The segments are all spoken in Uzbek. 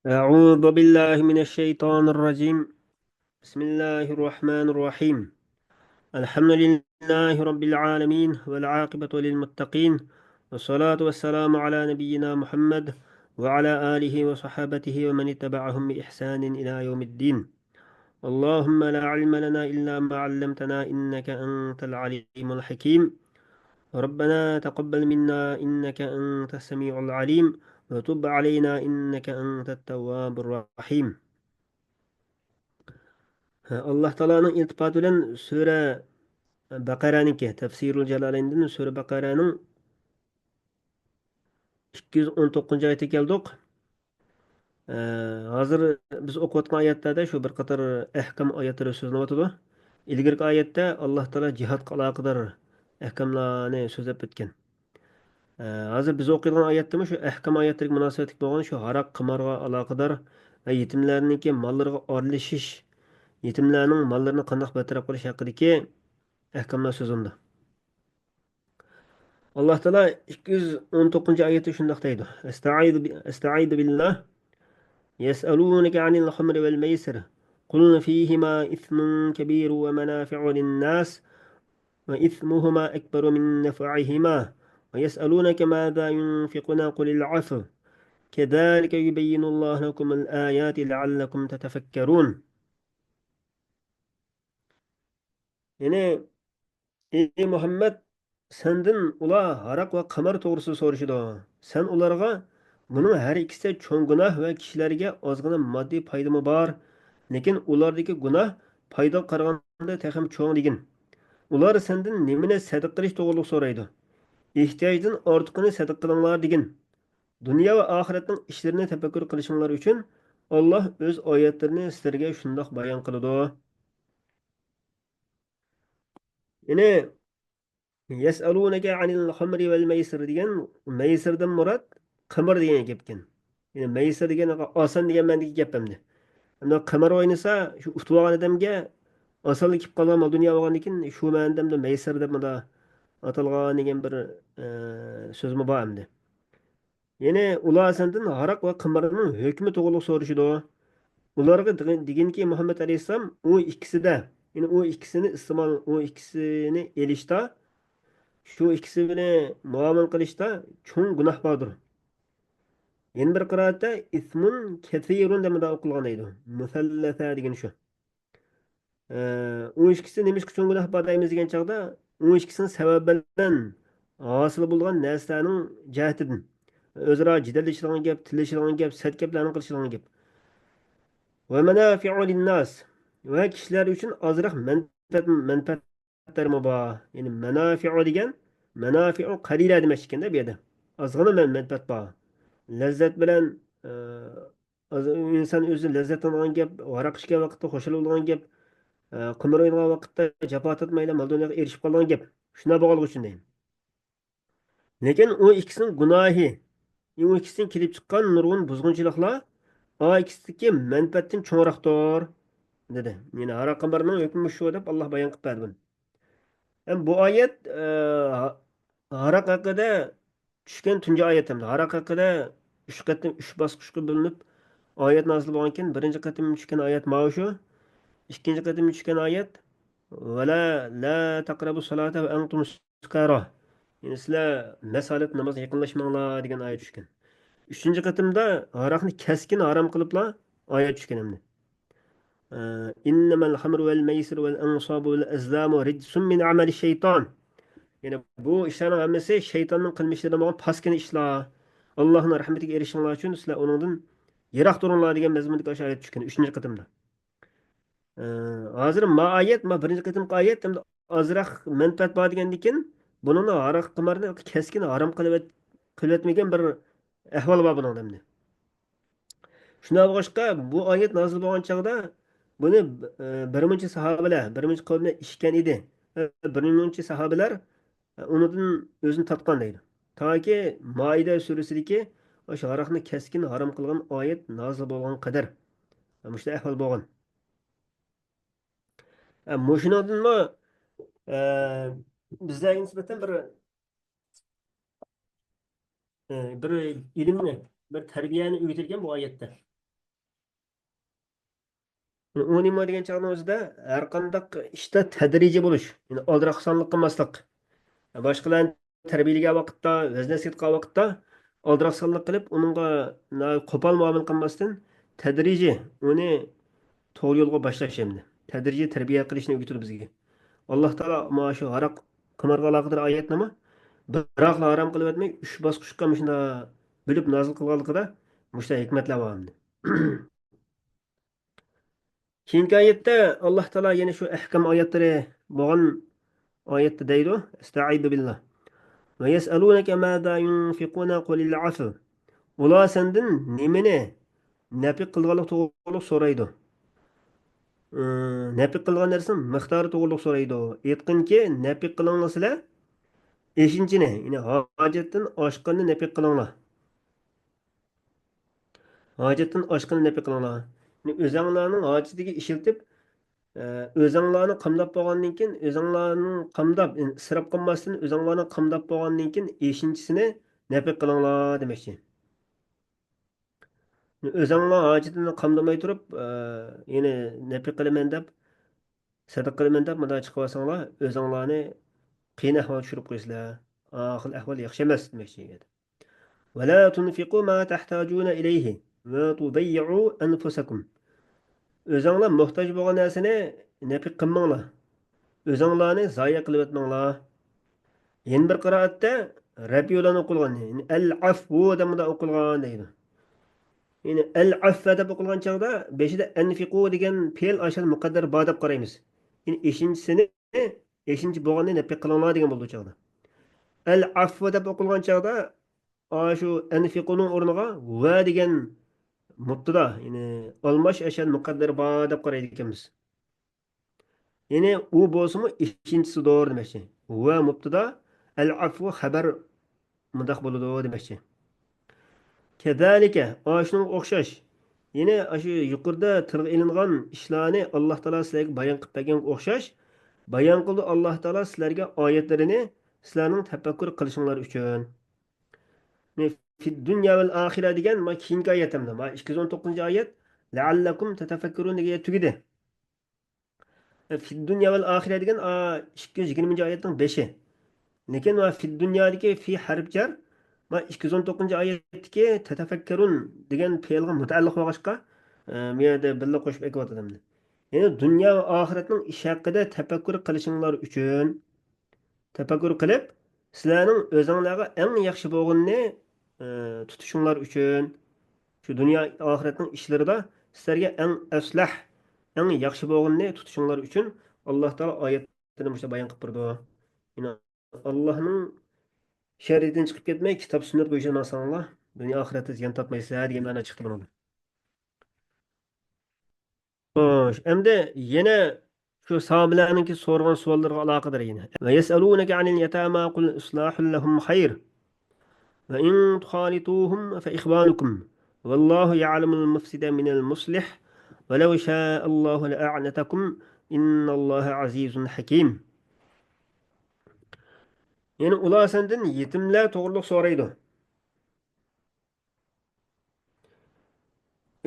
أعوذ بالله من الشيطان الرجيم. بسم الله الرحمن الرحيم. الحمد لله رب العالمين والعاقبة للمتقين، والصلاة والسلام على نبينا محمد وعلى آله وصحابته ومن اتبعهم بإحسان إلى يوم الدين. اللهم لا علم لنا إلا ما علمتنا إنك أنت العليم الحكيم. ربنا تقبل منا إنك أنت السميع العليم، وتب علينا إنك أنت التواب الرحيم. alloh taoloning iltifoti bilan sura baqaraniki tafsirul jalalayndan sura baqaraning 219 oyatiga keldik. Hozir biz o'qiyotgan oyatlarda shu bir qator ahkam oyatlari so'zlanayotidi. Ilgirki oyatda alloh taolo jihodga aloqador ahkamlarni so'zlab o'tgan. Hozir biz o'qiyotgan oyatda shu ahkam oyatlarga munosabatli bo'lgan shu haroq qimorga aloqador va yetimlarniki mollariga aralashish, yetimlarning mollarini qanday bartaraf qilish haqidagi ahkamlar so'zlandi. Allah Teala 219. ayeti şundak deydi. Estaizu billah. Yes'alûneke anil hamri vel meysir. Kulun fîhima ismun kebîr ve menâfi'u linnâs ve ismuhuma ekberu min nef'ihima. Ve yes'alûneke mâzâ yunfikuna kulil afv. Kezâlike yubeyyinullahu lekumul âyâti leallekum tetefekkerûn. Yani ey Muhammed, senden ular harak ve kamar toğrusu soruşudu. Sen ularga bunun her ikisi çoğun günah ve kişilerge azgına maddi paydamı var. Lekin ulardaki günah payda qaraganda texim çoğun degin. Ular senden nemine sadık qilish to'g'riliq so'raydi. Ehtiyojdan ortiqini sadık qilinglar degin. Dunyo va oxiratning ishlarini tafakkur qilishinglar uchun Alloh o'z oyatlarini sizlarga shundoq bayon qiladi. Yine Yes'alûneke anil hamri vel meysir degan meysirdan murad qimir degan gapken. Yani meysir degan oson degan ma'nodagi gap hamda. Unda qimir o'ynasa shu utib olgan odamga osonlik kelib qolgan dunyo bo'lgandan keyin shu ma'noda meysir deb bunda atalgan degan bir so'zmi bor hamda. Yani ular sendan haroq va qimirning hukmi to'g'riliq so'rashidi. Ularga deganki Muhammad alayhissalom u ikkisida, yani u ikkisini iste'mol, u ikkisini elishda shu ikkisi bilan muomala qilishda cho'ng gunoh bordir. Yana bir qiroatda ismun kathirun demada o'qilgan edi. Musallasa degan shu. U ikkisi nima uchun cho'ng gunoh bor deymiz degan chog'da u ikkisini sababi bilan hosil bo'lgan narsaning jihatidan o'zaro jidallashadigan gap, tilashadigan gap, sad gaplarni qilishadigan gap. Va manafi'u linnas, va kishilar uchun ozroq manfaatlar bor. Ya'ni manafi'u degan manafi'u qalila demak ekanda bu yerda. Ozg'ina manfaat bor. Lazzat bilan e, inson o'zi lazzatlanadigan gap, varaq ichgan vaqtda xo'shaladigan gap, qimir o'ynagan vaqtda jafo tortmaydi, mal dunyoga erishib qolgan gap. Shuna bo'lgan uchun deyman. Lekin u ikkisining gunohi, u ikkisining kelib chiqqan nurg'un buzg'unchiliklar o ikkisidagi manfaatdan cho'ngroqdir dedi. Yani haroq qimirning hukmi shu deb Alloh bayon qilib berdi buni. Hem bu oyat haroq haqida tushgan tunji oyat hamda. Haroq haqida uch qatim, uch bosqichga bo'linib oyat nozil bo'lgan ekan. Birinchi qatim tushgan oyat mana shu. Ikkinchi qatim tushgan oyat vala la taqrabu salata va antum sukara. Yani sizlar masalat namozga yaqinlashmanglar degan oyat tushgan. Üçüncü qatimda haroqni keskin harom qiliblar oyat tushgan hamda. İnnemel hamru vel meysir vel ansabu vel azlamu rijsun min amali şeytan. Yani bu işlerin hammasi şeytanın qilmishlaridan bo'lgan paskina ishlar. Allohning rahmatiga erishinglar uchun sizlar uningdan yiroq turinglar degan mazmundagi o'sha oyat tushgan 3-chi qatimda. Hozir ma oyat, ma birinchi qatimki oyat hamda ozroq manfaat bor degandan keyin buningni haroq qimarni keskin harom qilib etmagan bir ahvol bor buning hamda. Shuna boshqa bu oyat nozil bo'lgan chog'da buni birmuncha sahobalar, birmuncha qavmlar ishgan edi. Birmuncha sahobalar unidan o'zini topgan deydi. Toki Maida surasidagi o'sha aroqni keskin harom qilgan oyat nozil bo'lgan qadar mushta ahvol bo'lgan. Mushundanmi bizlarga nisbatan bir ilmni, bir tarbiyani o'rgatilgan bu oyatda. u nima degan chog'ni o'zida har qandaq ishda tadrijiy bo'lish, ya'ni oldiraqsanlik qilmaslik. Boshqalarni tarbiyalagan vaqtda, o'z nasihat qilgan vaqtda oldiraqsanlik qilib, uningga qo'pol muomala qilmasdan tadrijiy uni to'g'ri yo'lga boshlash endi. Tadrijiy tarbiya qilishni o'rgatadi bizga. Alloh taolo mana shu haroq qimorga aloqador oyatnimi biroqla harom qilib o'tmay uch bosqichga shunda bilib nozil qilganligida mushta hikmatlar bor. Keyingi oyatda Alloh taolo yana shu ahkam oyatlari bo'lgan oyatda deydi: "Estaizu billah. Va yes'alunaka mada yunfiquna qulil afu." Ular sendan nimani nafiq qilganlik to'g'riliq so'raydi. Nafiq qilgan narsani miqdori to'g'riliq so'raydi. Aytqinki, nafiq qilinglar sizlar, eshinchini, ya'ni hojatdan oshqanni nafiq qilinglar. Hojatdan oshqanni nafiq qilinglar. Yani o'zinglarning hojatiga ishiltib, o'zinglarni qamdab bo'lgandan keyin o'zinglarni qamdab isrof qilmasdan o'zinglarni qamdab bo'lgandan keyin eshinchisini nafiq qilinglar demoqchi. O'zinglar hojatini qamdamay turib ya'ni nafiq qilaman deb sadaqa qilaman deb bunday chiqib olsanglar o'zinglarni qiyin ahvolga tushirib qo'ysizlar. Oxir ahvol yaxshi emas demoqchi. ولا تنفقوا ما تحتاجون إليه وتضيعوا أنفسكم. O'zinglar muhtoj bo'lgan narsani nafiq qilmanglar. O'zinglarni zoya qilib o'tmanglar. Yana bir qiroatda Rabbiy yo'lini o'qilgan, ya'ni al-afvu demda o'qilgan deydi. Ya'ni al-affa deb o'qilgan chog'da beshida anfiqu degan fe'l ashal muqaddar bor deb qaraymiz. Ya'ni eshinchi bo'lganni nafiq qilinglar degan bo'ldi chog'da. Al-afvu deb o'qilgan chog'da shu anfiquning o'rniga va degan mubtada, ya'ni almash ashal muqaddar bor deb qaraydi ekanmiz. Ya'ni u bo'lsa-mu ikkinchisidir demoqchi. Va mubtada al-afvu xabar mudaq bo'ladi demoqchi. Kezalika shunga o'xshash. Yine shu yuqorida tilga ilingan ishlarni Alloh taolo sizlarga bayon qilib berganga o'xshash bayon qildi Alloh taolo sizlarga oyatlarini sizlarning tafakkur qilishinglar uchun. Fid dunya val axira degan ma keyingi oyatimda, ma 219-oyat la'allakum tatafakkurun degan tugidi. Fid dunya val axira degan 220-oyatning 5-i. Lekin va fid dunyodagi fi harf jar ma 219-oyatdagi tatafakkurun degan fe'lga mutaalliq bo'lg'achqa bu yerda birga qo'shib aytyapman. Ya'ni dunyo va oxiratning ish haqida tafakkur qilishinglar uchun tafakkur qilib sizlarning o'zinglarga eng yaxshi bo'lganini tutishinglar uchun shu dunyo oxiratning ishlarida sizlarga eng aslah eng yaxshi bo'lganini tutishinglar uchun Alloh taolo oyatini mushta bayon qilib turdi. Ya'ni Allohning shariatdan chiqib ketmay kitob sunnat bo'yicha narsanglar dunyo oxiratda ziyon topmaysizlar degan ma'no chiqdi bundan. Xo'sh, endi yana shu sahobalarningki so'rgan savollarga aloqador yana. Va yasalunaka anil yatama qul islahul lahum xayr va in tukhalituhum fa ikhwanukum vallohu ya'lamul mufsida minal muslih va law sha'a Allohu la'anatakum innalloha azizun hakim. Yani ular senden yetimler to'g'riliq so'raydi.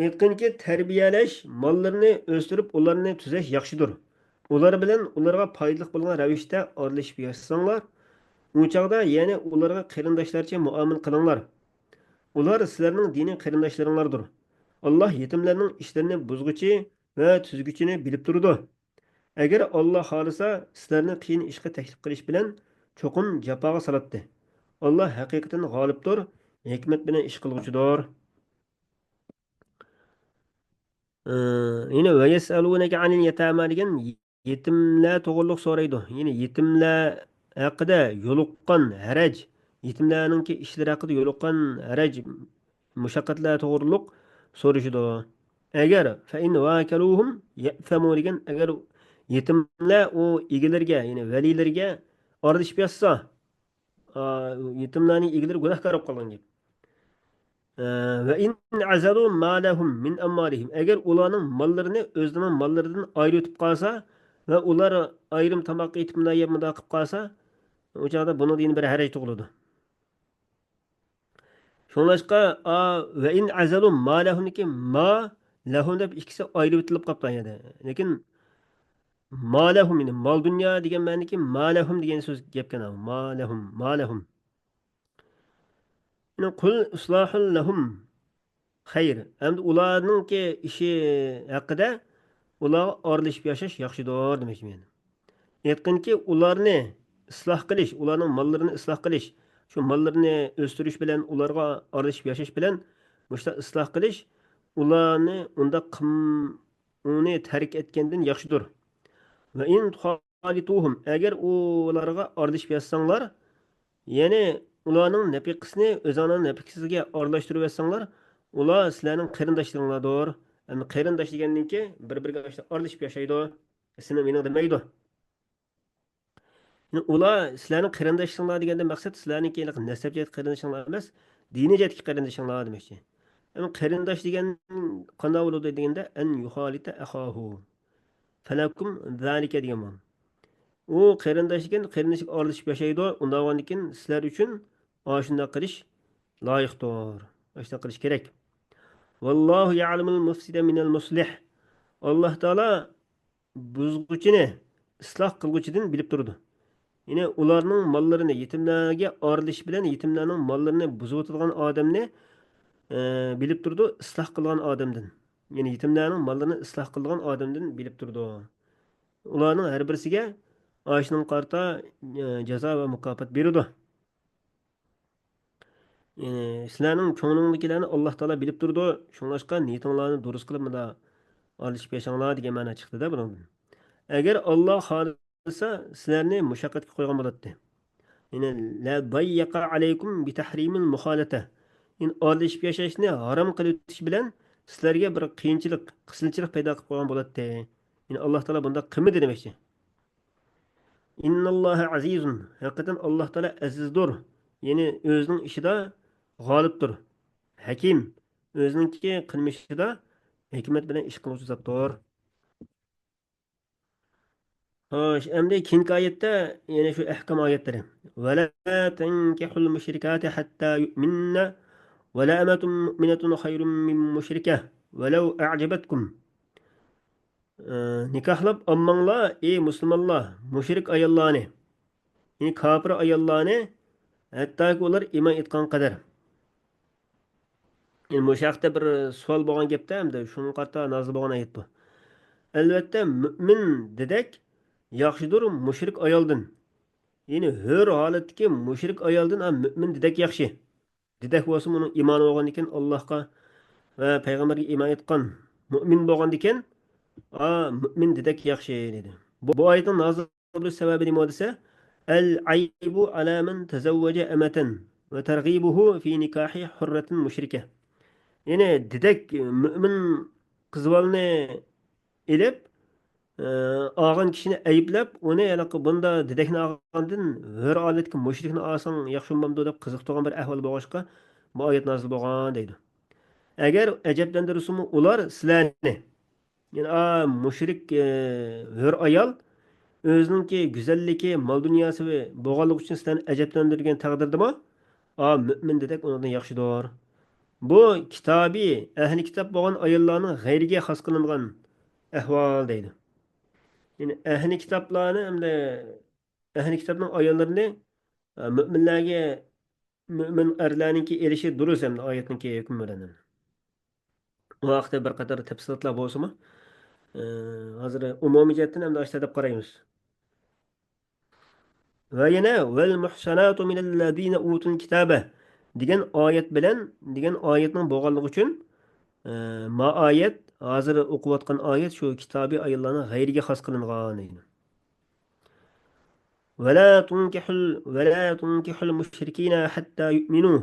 Aytqinki, tarbiyalash, mollarni o'stirib, ularni tuzash yaxshidir. Ular bilan ularga foydali bo'lgan ravishda aralashib yashasanglar, u chaqda yana ularga qarindoshlarcha muomala qilinglar. Ular sizlarning diniy qarindoshlaringlardir. Alloh yetimlarning ishlarini buzg'uchi va tuzguchini bilib turdi. Agar Alloh xolisa, sizlarni qiyin ishga taklif qilish bilan cho'qim jafoga salatdi. Alloh haqiqatan g'olibdir, hikmat bilan ish qiluvchidir. Yine ve yesaluneke anil yetama degan yetimlar to'g'riliq so'raydi. Yine yetimlar haqida yo'liqqan haraj, yetimlarningki ishlari haqida yo'liqqan haraj, mushaqqatlar to'g'riliq so'rashidi. Agar fa in vakaluhum ya'famu degan agar yetimlar u egalariga, ya'ni valiylarga ordishib yotsa, yetimlarning egalari gunohkor bo'lib qolgan gap. Ve in azalu malahum min ammalihim. Eğer ularning mollarini o'zlarining mollaridan ayirib qolsa va ular ayrim tamoq etib bunday yeb bunday qilib qolsa, o chog'da buni deyin bir haraj tug'iladi. Shunlashqa ve in azalu malahumniki ma Lahum deb ikkisi ayrı bitilib qapti yani. Lekin malahum yani mal dünya degan ma'niki malahum degan so'z gapga malahum malahum. Yani qul islahul lahum xayr. Endi ularningki ishi haqida ularga oralashib yashash yaxshidir demoqchi men. Aytqinki ularni isloh qilish, ularning mollarini isloh qilish, shu mollarini o'stirish bilan ularga aralashib yashash bilan mushta isloh qilish ularni unda uni tark etgandan yaxshidir. Va in tuxalituhum agar ularga aralashib yashasanglar, ya'ni ularning nafiqasini o'zingizning nafiqasiga aralashtirib yashasanglar, ular sizlarning qarindoshlaringlardir. Endi qarindosh degandan keyin bir-biriga aralashib yashaydi. Seni meni demaydi. Yani ular sizlarning qarindoshinglar deganda maqsad sizlarniki nasab jihat qarindoshinglar emas, diniy jihatga qarindoshinglar demoqchi. Yani qarindosh degan qanday bo'ladi deganda an yuxalita axahu falakum zalika degan bu. U qarindosh ekan, qarindoshiga aralashib yashaydi. Undan keyin sizlar uchun ana shunday qilish loyiqdir. Shunday qilish kerak. Vallohu ya'lamul mufsida minal muslih. Alloh taolo buzg'uchini isloh qilg'uchidan bilib turdi. Yine ularning mollarini yetimlarga orilish bilan yetimlarning mollarini buzib o'tadigan odamni bilib turdi, isloh qilgan odamdan. Ya'ni yetimlarning mollarini isloh qilgan odamdan bilib turdi. Ularning har birisiga oshning qarta jazo va mukofot berdi. Sizlarning ko'nglingizdagini Alloh taolo bilib turdi. Shunlashqa niyatinglarni durust qilib menda olishib yashanglar degan ma'no chiqdi-da bundan. Agar Alloh xohlasa sizlarni mushaqqatga qo'ygan bo'ladi. Yine la dayyaqa alaykum bi tahrimil muhalata. In aralashib yashashni harom qilib o'tish bilan sizlarga bir qiyinchilik, qisilchilik paydo qilib qo'ygan bo'ladi. Yine Alloh taolo bunda qilmadi demoqchi. Innalloha azizun. Haqiqatan Alloh taolo azizdir. Ya'ni o'zining ishida g'olibdir. Hakim. O'zininki qilmishida hikmat bilan ish qiluvchi zotdir. Xo'sh, endi keyingi oyatda yana shu ahkam oyatlari. Vala tankihul mushrikati hatta yu'minna vala amatun mu'minatun khayrun min mushrikah walau a'jabatkum. Nikohlab olmanglar ey musulmonlar mushrik ayollarni, ya'ni kofir ayollarni hattoki ular iymon etgan qadar. Endi bu haqda bir savol bo'lgan gapda hamda shuni qarta nozil bo'lgan oyat bu. Albatta mu'min dedak yaxshidir mushrik ayoldan. Ya'ni hur holatdagi mushrik ayoldan ham mu'min dedak yaxshi. Dedak bo'lsa uning iymoni bo'lgan ekan Allohga va payg'ambarga iymon etgan mu'min bo'lgan ekan, mu'min dedak yaxshi dedi. Bu oyatning nozil bo'lish sababi nima desa, al aybu ala man tazawwaja amatan va targhibuhu fi nikahi hurratin mushrika. Ya'ni dedak mu'min qizvolni elib olgan kishini ayblab uni bunda dedakni olgandan hur olatga mushrikni olsang yaxshi bo'lmamdi deb qiziqtirgan bir ahvol bo'lg'achqa bu oyat nozil bo'lgan deydi. Agar ajablantirsa ular sizlarni ya'ni mushrik hur ayol o'zininki go'zalligi mol dunyosi bo'lganligi uchun sizlarni ajablantirgan taqdirdami mu'min dedak undan yaxshidir. Bu kitobiy ahli kitob bo'lgan ayollarning g'ayriga xos qilingan ahvol deydi. Yani ehli kitaplarni hamda ehli kitobning ayollarini mo'minlarga mo'min erlarniki erishi durust hamda oyatniki hukm bilan. Bu haqda bir qator tafsilotlar bo'lsa-mu, hozir umumiy jihatdan hamda ashta deb qaraymiz. Va yana val muhsanatu minal ladina utul kitaba degan oyat bilan degan oyatning bo'lganligi uchun ma oyat hozir o'qiyotgan oyat shu kitobiy ayollarning g'ayriga xos qilingan deydi. ولا تنكحوا المشركين حتى يؤمنوا.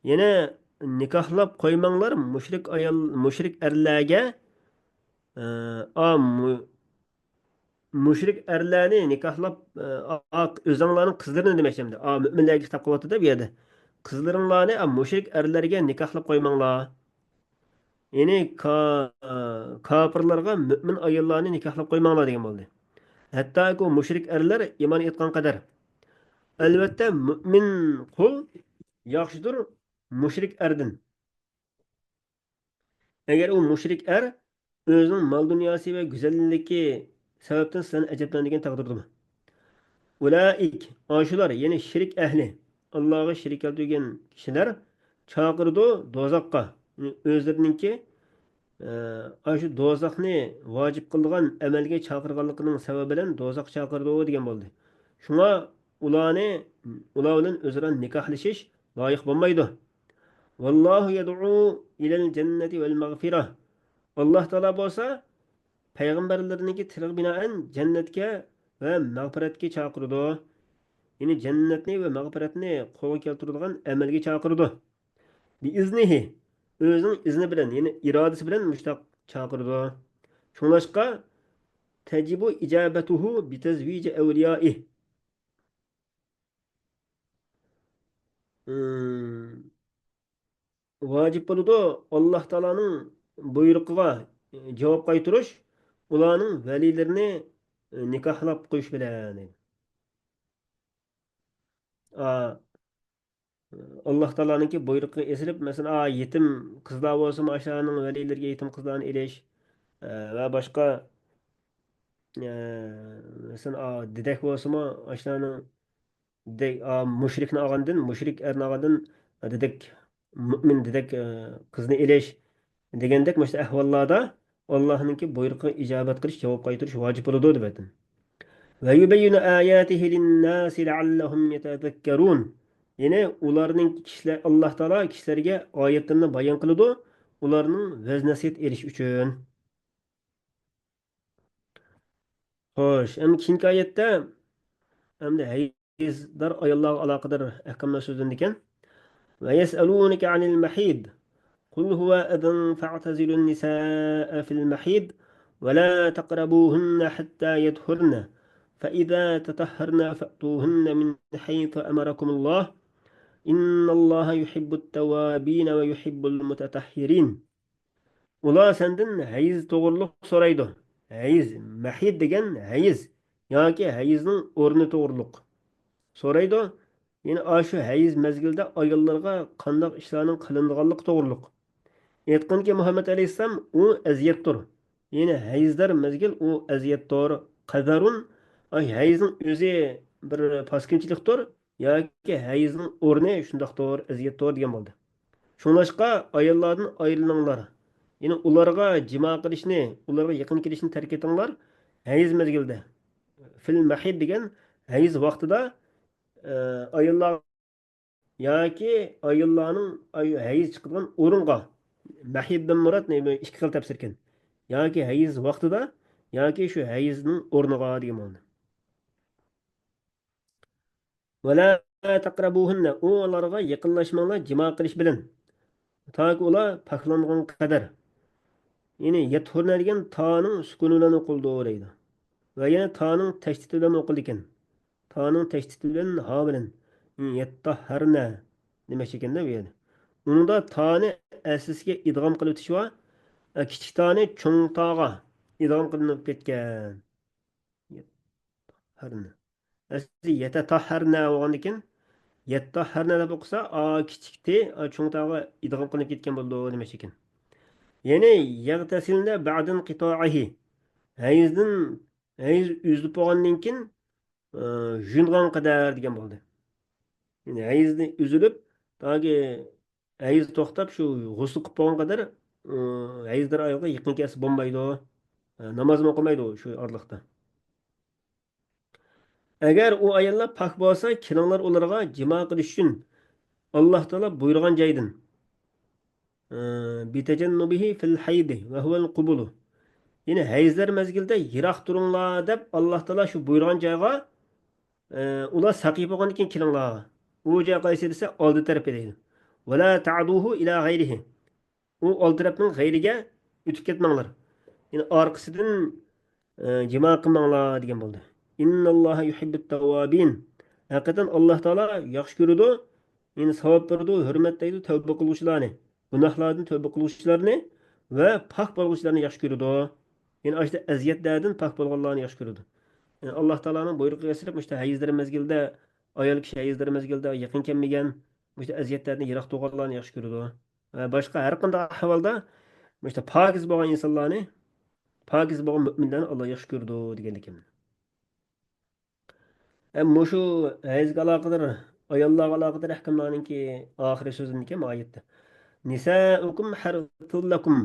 Yana nikohlab qo'ymanglar mushrik ayol mushrik erlarga mushrik erlarni nikohlab o'zinglarning qizlarini demoqchimda. Mo'minlarga xitob qilyapti-da bu yerda. Qizlaringlarni mushrik erlarga nikohlab qo'ymanglar. Ya'ni kofirlarga mo'min ayollarni nikohlab qo'ymanglar degan bo'ldi. Hattoki mushrik erlar iymon etgan qadar. Albatta mu'min qul yaxshidir mushrik erdan. Agar u mushrik er o'zining mol dunyosi va go'zalligi sababdan sizlarni ajablanadigan taqdirdami? Ulaik, shular, ya'ni shirk ahli, Allohga shirik keltirgan kishilar chaqirdi do'zaxqa. O'zlarininki shu do'zaxni vojib qilgan amalga chaqirganligining sababi bilan do'zax chaqirdi degan bo'ldi. Shunga ularni ular bilan o'zaro nikohlashish loyiq bo'lmaydi. Vallohu yad'u ilal jannati val mag'firah. Alloh taolo bo'lsa payg'ambarlarniki tiliga binoan jannatga va mag'firatga chaqirdi. Ya'ni jannatni va mag'firatni qo'lga keltiradigan amalga chaqirdi. Biiznihi, o'zining izni bilan, ya'ni irodasi bilan mushtaq chaqirdi. Shunglashqa tajibu ijabatuhu bitazviji awliyaih. Vacib bo'ladi Alloh taoloning buyrug'iga javob qaytarish ularning valilarini nikohlab qo'yish bilan. A, Alloh taoloninki buyrug'iga esilib, masalan, yetim qizlar bo'lsa, o'shalarning valilariga yetim qizlarni elish va boshqa masalan, dedak bo'lsa, o'shalarning mushrikni olgandan, mushrik erni olgandan dedak mo'min dedak qizni elish degandek mana shu ahvollarda Allohninki buyrug'iga ijobat qilish, javob qaytarish vojib bo'ladi deb aytdim. Va yubayyinu ayatihi lin-nasi la'allahum yatadhakkarun. Yine ularning kishilar Alloh taolo kishilarga oyatlarni bayon qiladi, ularning vaz nasihat erish uchun. Xo'sh, endi keyingi oyatda endi hayzdor ayollarga aloqador ahkomlar so'zlandi ekan. Va yas'alunaka 'anil mahid قل هو أذى فاعتزلوا النساء في المحيض ولا تقربوهن حتى يطهرن فإذا تطهرن فأتوهن من حيث أمركم الله إن الله يحب التوابين ويحب المتطهرين. Ular senden hayız doğruluk soraydı. Hayız, mahid degen hayız. Yoki hayızning o'rni to'g'riliq so'raydi. Ya'ni shu hayız mezgilda ayollarga qandoq ishlarning qilinganligi to'g'riliq. Aytqanki Muhammad alayhissalom u aziyatdir. Ya'ni hayzdar mezgil u aziyatdir. Qadarun ay hayzning o'zi bir paskinchilikdir yoki hayzning o'rni shundoqdir, aziyatdir degan bo'ldi. Shunlashqa ayollardan ayrilinglar. Ya'ni ularga jimo qilishni, ularga yaqin kelishni tark etinglar hayz mezgilda. Fil mahid degan hayz vaqtida ayollar yoki ayollarning hayz chiqadigan o'ringa mahiddan murod ikki xil tafsir ekan. Yoki hayz vaqtida yoki shu hayzning o'rniga degan bo'ldi. Vala taqrabuhunna, ularga yaqinlashmanglar jimo qilish bilan. Toki ular poklangan qadar. Ya'ni yathurna degan toning sukuni bilan o'qildi deydi. Va yana toning tashdidi bilan o'qildi ekan. Toning tashdidi bilan ha bilan yattahharna demak ekanda bu yerda. Uningda toni asliga idg'om qilib o'tish va kichik toni cho'ng tog'a idg'om qilinib ketgan. Harna. Asli yatatahharna bo'lgan ekan. Yattahharna deb o'qisa, kichik t cho'ng tog'a idg'om qilinib ketgan bo'ldi demak ekan. Ya'ni yagtasilna ba'dan qito'ihi. Hayzdan hayz uzilib bo'lgandan keyin jungan qadar degan bo'ldi. Ya'ni hayzni uzilib toki hayz to'xtab shu g'usl qilib bo'lgan qadar hayzdar ayolga yaqin kelsa bo'lmaydi. Namozini o'qimaydi shu orliqda. Agar u ayollar pok bo'lsa, kelinglar ularga jimo qilish uchun Alloh taolo buyurgan joydan bitajannubihi fil haydi va huwa al-qubul. Ya'ni hayzlar mezgilda yiroq turinglar deb Alloh taolo shu buyurgan joyga ular saqib bo'lgandan keyin kelinglar. U joy qaysi desa oldi taraf deydi. Va la ta'duhu ila g'ayrihi. U oldi tarafning g'ayriga o'tib ketmanglar. Ya'ni orqasidan jimo qilmanglar degan bo'ldi. Innalloha yuhibbut tawwabin. Haqiqatan Alloh taolo yaxshi ko'radi, ya'ni savob beradi, hurmatlaydi tavba qiluvchilarni, gunohlardan tavba qiluvchilarni va pok bo'luvchilarni yaxshi ko'radi. Ya'ni ashda aziyatlardan pok bo'lganlarni yaxshi ko'radi. Yani Alloh taoloning buyrug'iga asrab, işte hayizlar mezgilda, ayol kishi hayizlar mezgilda yaqin kelmagan, işte aziyatlardan yiroq turganlarni yaxshi ko'radi. Va boshqa har qanday ahvolda İşte pakiz bo'lgan insonlarni, pakiz bo'lgan mo'minlarni Alloh yaxshi ko'rdi deganlik. Hem mushu hayzga aloqador, ayollarga aloqador ahkomlarninki oxiri so'zindiki oyatda. Nisaukum harthul lakum.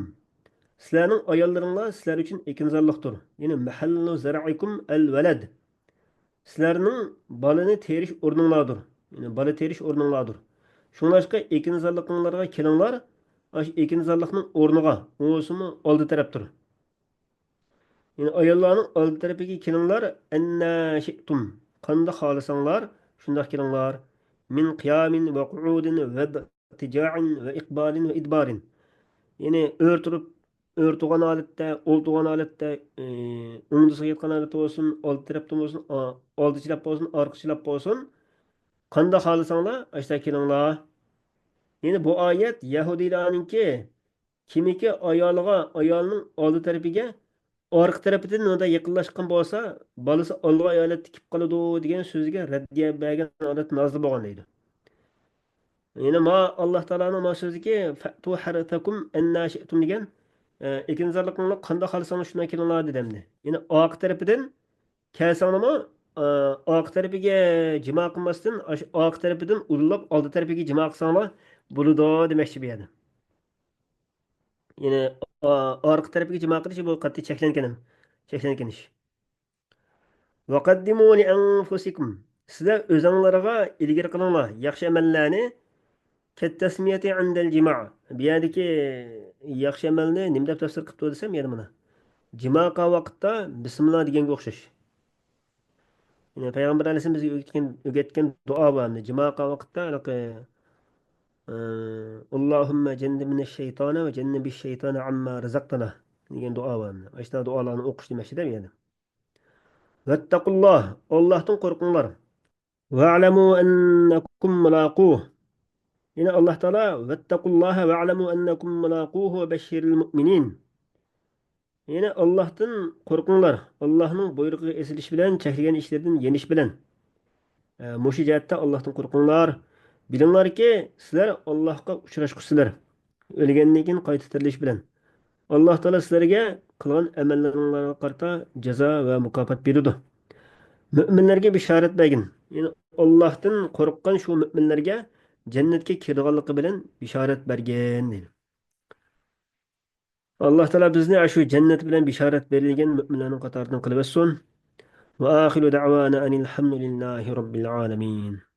Sizlarning ayollaringlar sizlar uchun ekinzorliqdir. Ya'ni mahallu zar'ikum al walad. Sizlarning bolani terish o'rninglardir. Ya'ni bola terish o'rninglardir. Shunlashqa ekinzorliqinglarga kelinglar. Ash ekinzorliqning o'rniga, o'simi oldi tarafdir. Yani ayollarning oldi tarafiga kelinglar, anna shi'tum. Qanda xohlasanglar, shundoq kelinglar. Min qiyamin va qu'udin va tija'in va iqbalin va idbarin. Yani örtügan aletde, oltugan aletde, öndüsü yetken alet olsun, oldu taraftan olsun, oldu çilap olsun, arka çilap olsun. Qanda xohlasanglar, ashta kelinglar. Yani bu ayet Yahudilarninki kimiki ayolning oldi tarafiga orqa tarafidan unda yaqinlashgan bo'lsa, bolasi olg'a ayolga tikib qoladi degan so'zga raddiya bergan odat nozil bo'lgan deydi. Yine ma Alloh taoloning ma so'ziki fatu haratakum annashitum degan ekinzorlikni qanday xohlasangiz shunday kelinglar dedimdi. Yine orqa tarafidan kelsangmi orqa tarafiga jimo qilmasdan orqa tarafidan urilib oldi tarafiga jimo qilsanglar bo'ladi demoqchi bu yerda. Yine orqa tarafiga jimo qilish bu qat'iy cheklangan ish. وَقَدِّمُوا لِأَنفُسِكُمْ. Sizler özünlerine ilgili kılınlar. Yaxşı emellerini kettasmiyeti indel cima. Bir yerdeki yaxşı emelini nimde tefsir kıptı desem yedim buna. Cima kal vakitte Bismillah degenge okşaş. Yani Peygamber Aleyhisselam bize öğretken dua var. Cima kal vakitte Allahümme cennibine şeytana ve cennibi şeytana amma rızaktana degan dua var. İşte dualarını okuş demek değil mi yani? Vettekullah. Allah'tan korkunlar. وَاعْلَمُوا أَنَّكُمْ مُلَاقُوهُ. Yine Allah Teala vettakullaha ve'lemu ennekum mulaquhu ve beşşiril mu'minin. Yine Allah'tan korkunlar. Allah'ın buyrug'uga esilish bilan, chekilgan ishlardan yenish bilan. Mushu jihatda Allah'tan korkunlar. Bilinglarki, sizlar Allohga uchrashqusilar. O'lgandan keyin qayta tirilish bilan. Alloh Teala sizlarga qilgan amallaringlarga qarata jazo va mukofot beradi. Müminlerge bisharat bergin. Yani Allah'tan korkkan şu müminlerge cennetke kirdiganligi bilan bisharat bergen dedi. Allah Teala bizni şu cennet bilan bisharat berilgen müminlerin qatoridan qilib etsin. Ve ahiru da'vana enilhamdülillahi rabbil alamin.